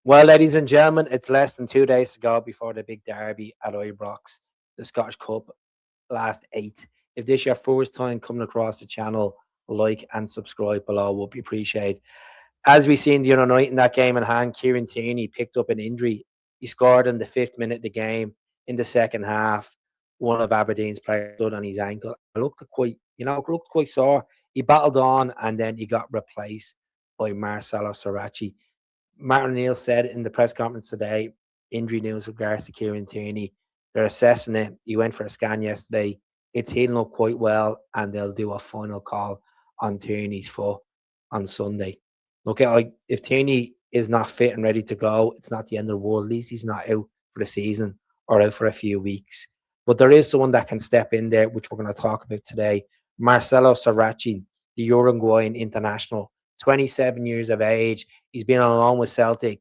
Well, ladies and gentlemen, it's less than 2 days to go before the big derby at IBROX, the Scottish Cup, last eight. If this is your first time coming across the channel, like and subscribe below would be appreciated. As we seen the other night in that game in hand, Kieran Tierney picked up an injury. He scored in the 5th minute of the game in the second half. One of Aberdeen's players stood on his ankle. It looked quite, looked quite sore. He battled on and then he got replaced by Marcelo Saracchi. Martin O'Neill said in the press conference today, injury news with regards to Kieran Tierney. They're assessing it. He went for a scan yesterday. It's healing up quite well, and they'll do a final call on Tierney's foot on Sunday. Look, if Tierney is not fit and ready to go, it's not the end of the world. At least he's not out for the season or out for a few weeks. But there is someone that can step in there, which we're going to talk about today. Marcelo Saracchi, the Uruguayan international, 27 years of age. He's been on loan with Celtic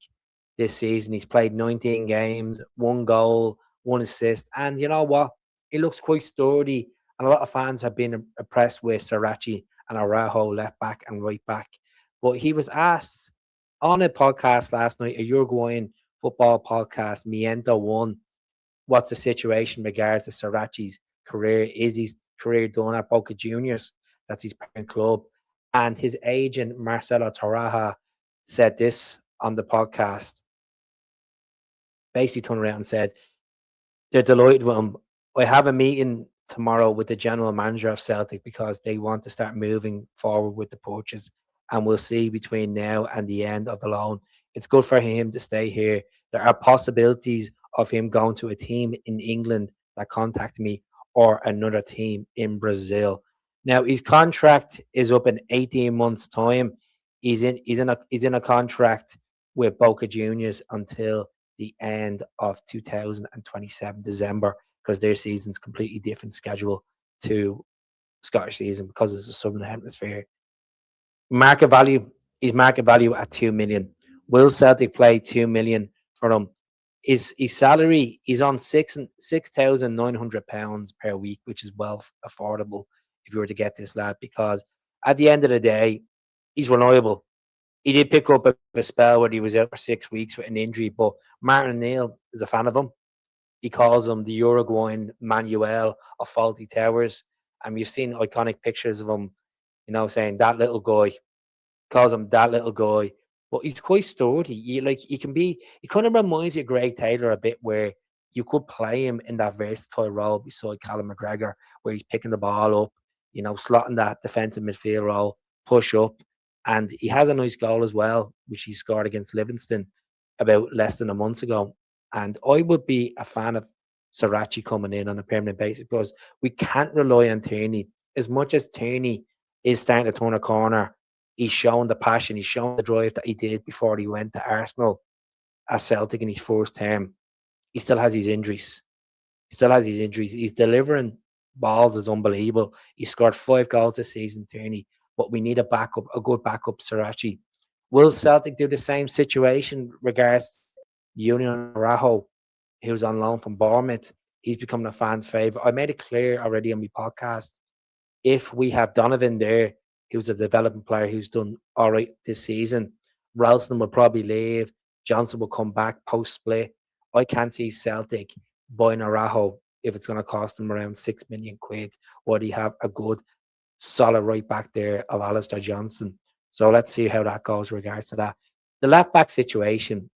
this season. He's played 19 games, 1 goal, 1 assist. And you know what? He looks quite sturdy. And a lot of fans have been impressed with Saracchi and Araujo left back and right back. But he was asked on a podcast last night, a Uruguayan football podcast, Miento One, what's the situation in regards to Saracchi's career? Is his career done at Boca Juniors? That's his parent club. And his agent, Marcelo Saracchi, said this on the podcast. Basically turned around and said, they're delighted with him. I have a meeting tomorrow with the general manager of Celtic because they want to start moving forward with the purchase. And we'll see between now and the end of the loan. It's good for him to stay here. There are possibilities of him going to a team in England that contact me or another team in Brazil. Now his contract is up in 18 months' time. He's in a contract with Boca Juniors until the end of 2027 December, because their season's completely different schedule to Scottish season because it's a Southern Hemisphere. Market value, his market value at 2 million. Will Celtic play 2 million for him? His salary, he's on £6,900 per week, which is well affordable if you were to get this lad, because at the end of the day, he's reliable. He did pick up a spell where he was out for 6 weeks with an injury, but Martin O'Neill is a fan of him. He calls him the Uruguayan Manuel of Faulty Towers. And we've seen iconic pictures of him, saying that little guy, calls him that little guy. But he's quite sturdy. He kind of reminds you of Greg Taylor a bit, where you could play him in that versatile role beside Callum McGregor, where he's picking the ball up, slotting that defensive midfield role, push up. And he has a nice goal as well, which he scored against Livingston about less than a month ago. And I would be a fan of Saracchi coming in on a permanent basis, because we can't rely on Tierney. As much as Tierney is starting to turn a corner, he's shown the passion, he's shown the drive that he did before he went to Arsenal at Celtic in his first term. He still has his injuries. He's delivering balls is unbelievable. He scored 5 goals this season, Tierney. But we need a good backup, Saracchi. Will Celtic do the same situation regards Union Araujo, who's on loan from Bournemouth? He's becoming a fan's favourite. I made it clear already on my podcast. If we have Donovan there, who's a development player who's done all right this season, Ralston will probably leave. Johnson will come back post-split. I can't see Celtic buying Araujo if it's going to cost them around £6 million, or they have a good, solid right back there of Alistair Johnston. So let's see how that goes in regards to that. The left back situation,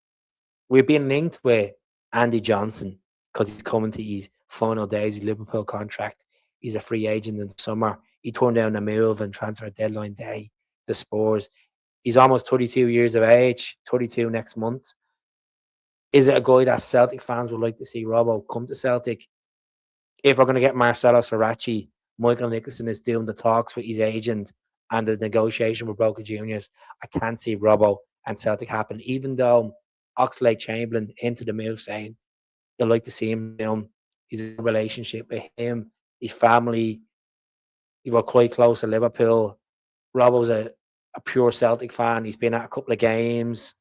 we've been linked with Andy Johnson because he's coming to his final days, his Liverpool contract. He's a free agent in the summer. He turned down a move and transfer deadline day to Spurs. He's almost 32 years of age, 32 next month. Is it a guy that Celtic fans would like to see Robbo come to Celtic? If we're going to get Marcelo Saracchi, Michael Nicholson is doing the talks with his agent and the negotiation with Boca Juniors. I can't see Robbo and Celtic happen, even though Oxlade-Chamberlain hinted the move saying he'd like to see him down. He's in a relationship with him, his family. He was quite close to Liverpool. Robbo's a pure Celtic fan. He's been at a couple of games.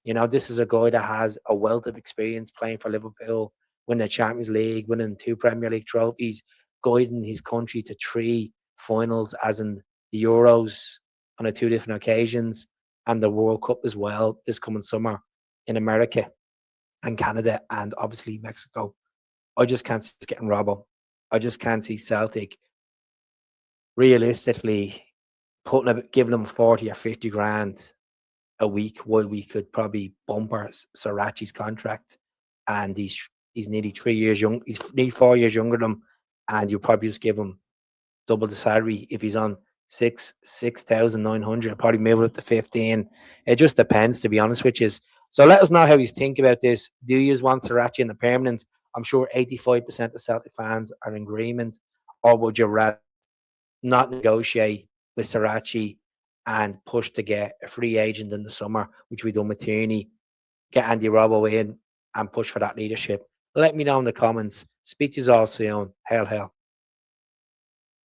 This is a guy that has a wealth of experience playing for Liverpool, winning the Champions League, winning 2 Premier League trophies, guiding his country to 3 finals, as in the Euros on 2 different occasions, and the World Cup as well this coming summer in America and Canada and obviously Mexico. I just can't see us getting Robbo. I just can't see Celtic realistically giving them 40 or 50 grand a week, while we could probably bump our Saracchi's contract, and he's nearly 3 years young. He's nearly 4 years younger than him, and you probably just give him double the salary. If he's on 6,900, probably maybe up to 15. It just depends, to be honest with you. So let us know how you think about this. Do you want Saracchi in the permanent? I'm sure 85% of Celtic fans are in agreement. Or would you rather not negotiate with Saracchi and push to get a free agent in the summer, which we done with Tierney, get Andy Robbo in and push for that leadership? Let me know in the comments. Speak to you all soon. Hail, hail.